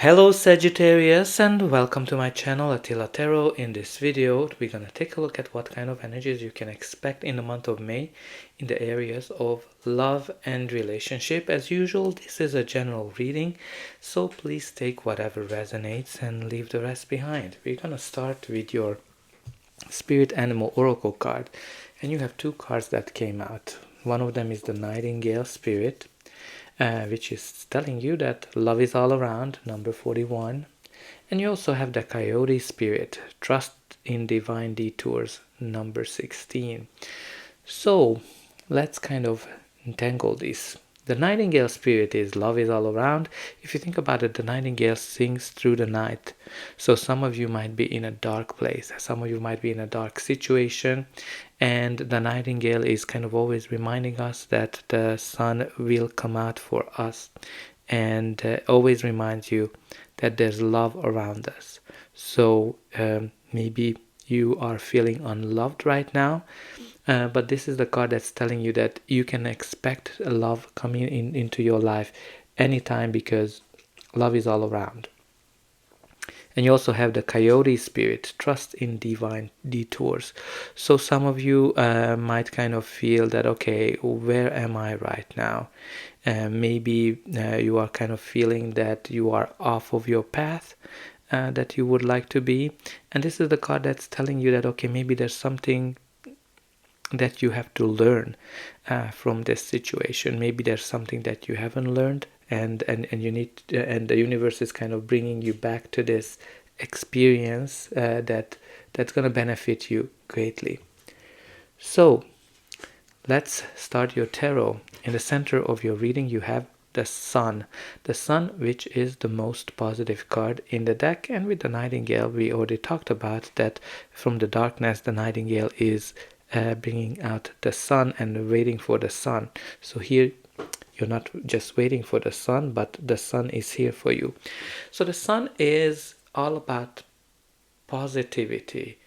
Hello Sagittarius, and welcome to my channel Attila Tarot. In this video we're gonna take a look at what kind of energies you can expect in the month of May in the areas of love and relationship. As usual, this is a general reading, so please take whatever resonates and leave the rest behind. We're gonna start with your Spirit Animal Oracle card, and you have two cards that came out. One of them is the Nightingale Spirit, which is telling you that love is all around, number 41. And you also have the Coyote Spirit, trust in divine detours, number 16. So let's kind of entangle this. The Nightingale Spirit is love is all around. If you think about it, the nightingale sings through the night. So some of you might be in a dark place. Some of you might be in a dark situation. And the nightingale is kind of always reminding us that the sun will come out for us. And always reminds you that there's love around us. So maybe you are feeling unloved right now. But this is the card that's telling you that you can expect love coming into your life anytime, because love is all around. And you also have the Coyote Spirit, trust in divine detours. So some of you might kind of feel that, okay, where am I right now? Maybe you are kind of feeling that you are off of your path that you would like to be. And this is the card that's telling you that, okay, maybe there's something that you have to learn from this situation. Maybe there's something that you haven't learned, and you need and the universe is kind of bringing you back to this experience that's going to benefit you greatly. So let's start your tarot. In the center of your reading you have the Sun, which is the most positive card in the deck. And with the Nightingale, we already talked about that from the darkness the Nightingale is bringing out the sun and waiting for the sun. So here you're not just waiting for the sun, but the sun is here for you. So the sun is all about positivity,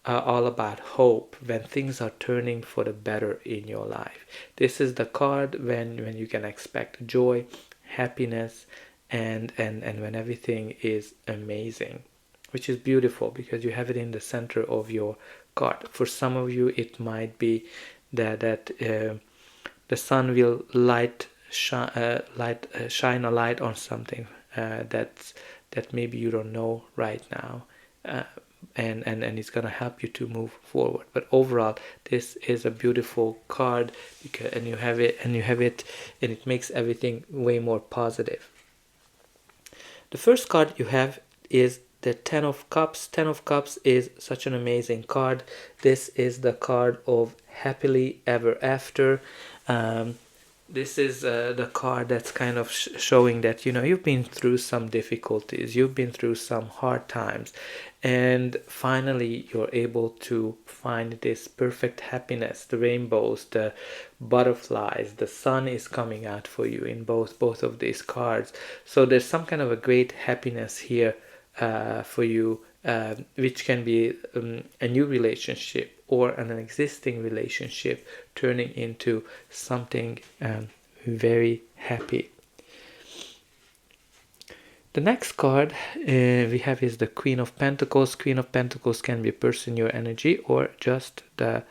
all about hope, when things are turning for the better in your life. This is the card when you can expect joy, happiness, and when everything is amazing, which is beautiful because you have it in the center of your card. For some of you it might be that the sun will shine a light on something that maybe you don't know right now, and it's gonna help you to move forward. But overall, this is a beautiful card because and you have it and it makes everything way more positive. The first card you have is the Ten of Cups. Ten of Cups is such an amazing card. This is the card of happily ever after. This is the card that's kind of showing that, you know, you've been through some difficulties, you've been through some hard times, and finally you're able to find this perfect happiness, the rainbows, the butterflies, the sun is coming out for you in both of these cards. So there's some kind of a great happiness here for you, which can be a new relationship or an existing relationship turning into something very happy. The next card we have is the Queen of Pentacles. Queen of Pentacles can be a person, your energy, or just the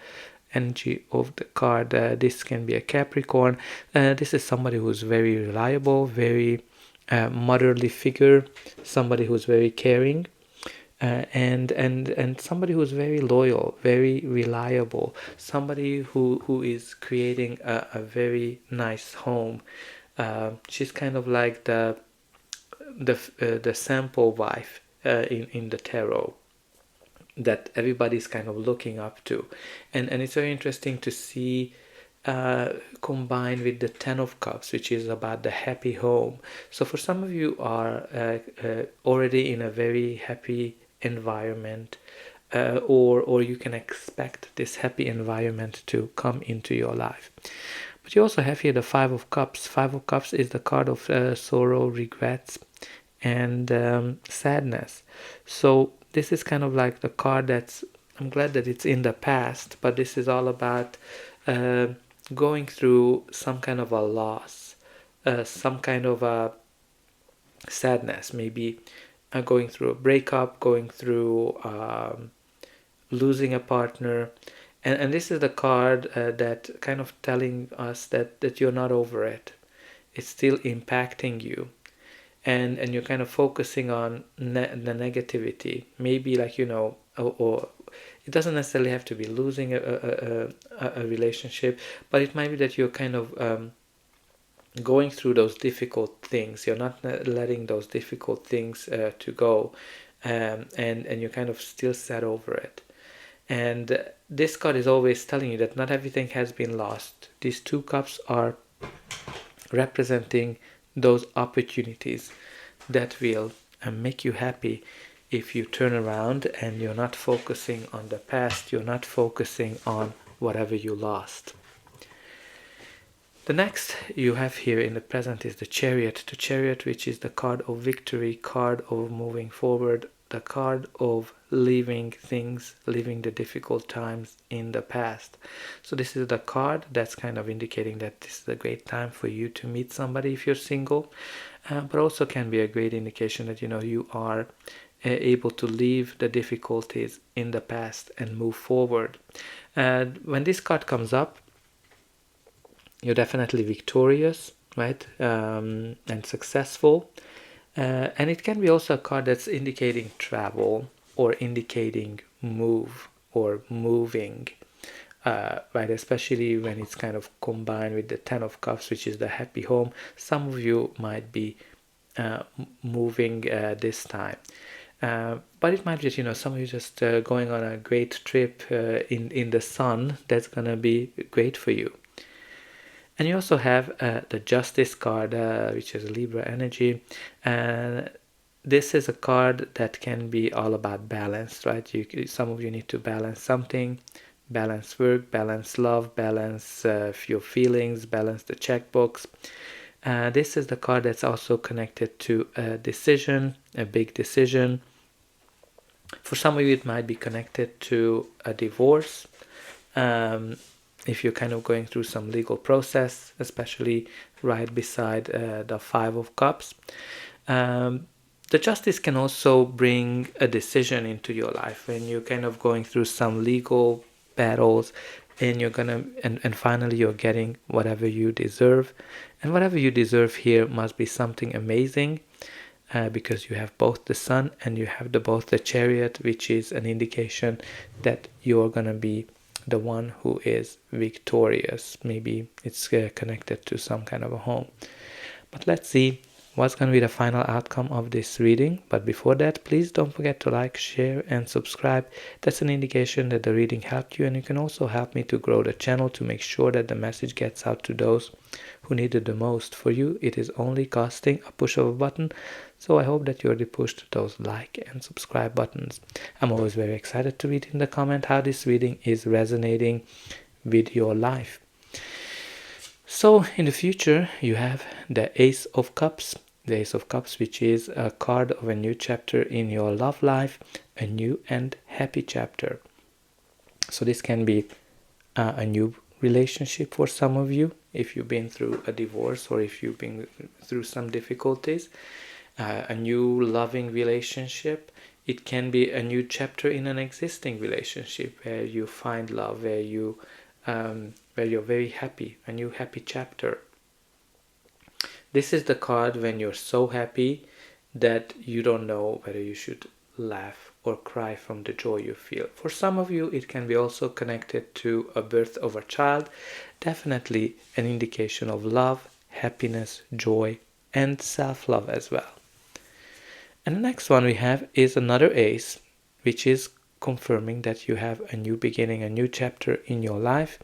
energy of the card. This can be a Capricorn. This is somebody who's very reliable, very motherly figure, somebody who's very caring, and somebody who's very loyal, very reliable, somebody who is creating a very nice home. She's kind of like the sample wife in the tarot that everybody's kind of looking up to, and it's very interesting to see combined with the Ten of Cups, which is about the happy home. So for some of you are already in a very happy environment, or you can expect this happy environment to come into your life. But you also have here the Five of Cups. Five of Cups is the card of sorrow, regrets, and sadness. So this is kind of like the card that's, I'm glad that it's in the past, but this is all about going through some kind of a loss, some kind of a sadness, maybe going through a breakup, going through losing a partner. And this is the card that kind of telling us that you're not over it. It's still impacting you. And you're kind of focusing on the negativity. Maybe like, or it doesn't necessarily have to be losing a relationship, but it might be that you're kind of going through those difficult things. You're not letting those difficult things to go, and you're kind of still sad over it. And this card is always telling you that not everything has been lost. These two cups are representing those opportunities that will make you happy if you turn around and you're not focusing on the past, you're not focusing on whatever you lost. The next you have here in the present is the Chariot, which is the card of victory, card of moving forward, the card of leaving things, leaving the difficult times in the past. So this is the card that's kind of indicating that this is a great time for you to meet somebody if you're single, but also can be a great indication that you are able to leave the difficulties in the past and move forward. And when this card comes up, you're definitely victorious, right? And successful. And it can be also a card that's indicating travel or indicating move or moving, right? Especially when it's kind of combined with the Ten of Cups, which is the happy home. Some of you might be moving this time. But it might be that, some of you just going on a great trip in the sun. That's going to be great for you. And you also have the Justice card, which is Libra energy. And this is a card that can be all about balance, right? Some of you need to balance something, balance work, balance love, balance your feelings, balance the checkbooks. This is the card that's also connected to a decision, a big decision. For some of you, it might be connected to a divorce. If you're kind of going through some legal process, especially right beside the Five of Cups. The Justice can also bring a decision into your life when you're kind of going through some legal battles, and you're gonna and finally you're getting whatever you deserve. And whatever you deserve here must be something amazing, because you have both the Sun and you have both the Chariot, which is an indication that you're gonna be the one who is victorious. Maybe it's connected to some kind of a home. But let's see what's going to be the final outcome of this reading. But before that, please don't forget to like, share and subscribe. That's an indication that the reading helped you, and you can also help me to grow the channel to make sure that the message gets out to those who need it the most. For you, it is only costing a push of a button, so I hope that you already pushed those like and subscribe buttons. I'm always very excited to read in the comment how this reading is resonating with your life. So in the future, you have the Ace of Cups. The Ace of Cups, which is a card of a new chapter in your love life, a new and happy chapter. So this can be a new relationship for some of you, if you've been through a divorce or if you've been through some difficulties. A new loving relationship. It can be a new chapter in an existing relationship where you find love, where you're very happy, a new happy chapter. This is the card when you're so happy that you don't know whether you should laugh or cry from the joy you feel. For some of you, it can be also connected to a birth of a child. Definitely an indication of love, happiness, joy, and self-love as well. And the next one we have is another Ace, which is confirming that you have a new beginning, a new chapter in your life.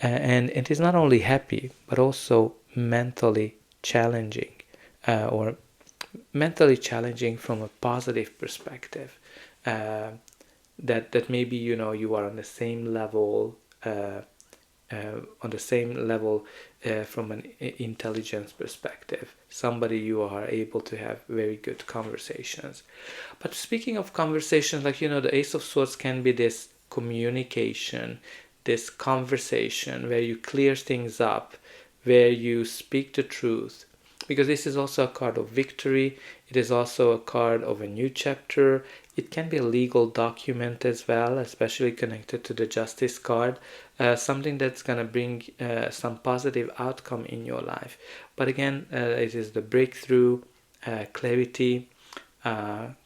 And it is not only happy, but also mentally challenging, or mentally challenging from a positive perspective. That maybe you are on the same level, from an intelligence perspective. Somebody you are able to have very good conversations. But speaking of conversations, the Ace of Swords can be this communication, this conversation where you clear things up, where you speak the truth, because this is also a card of victory. It is also a card of a new chapter. It can be a legal document as well, especially connected to the Justice card, something that's going to bring some positive outcome in your life. But again, it is the breakthrough, clarity,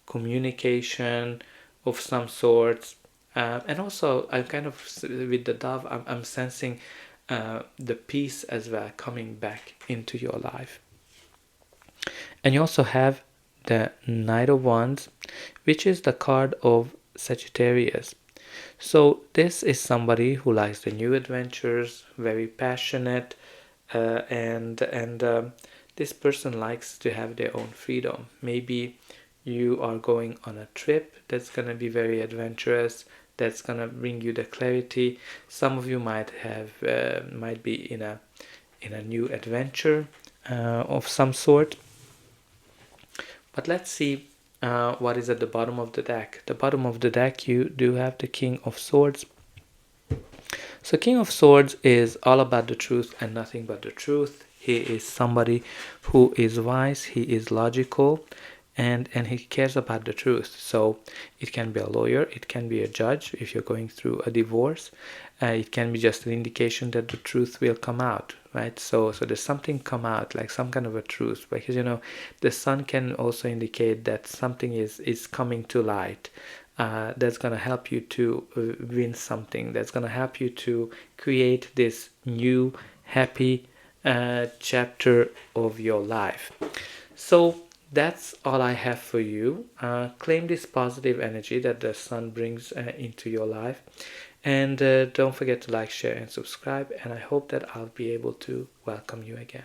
communication of some sorts. And also, I'm kind of, with the dove, I'm sensing the peace as well coming back into your life. And you also have the Knight of Wands, which is the card of Sagittarius. So this is somebody who likes the new adventures, very passionate, and this person likes to have their own freedom. Maybe you are going on a trip that's going to be very adventurous, that's going to bring you the clarity. Some of you might be in a new adventure of some sort. But let's see what is at the bottom of the deck. The bottom of the deck, you do have the King of Swords. So King of Swords is all about the truth and nothing but the truth. He is somebody who is wise, he is logical, and he cares about the truth. So it can be a lawyer, it can be a judge if you're going through a divorce. It can be just an indication that the truth will come out, right? So there's something come out, like some kind of a truth, because the sun can also indicate that something is coming to light. That's going to help you to win something, that's going to help you to create this new happy chapter of your life. So that's all I have for you. Claim this positive energy that the sun brings into your life, and don't forget to like, share and subscribe, and I hope that I'll be able to welcome you again.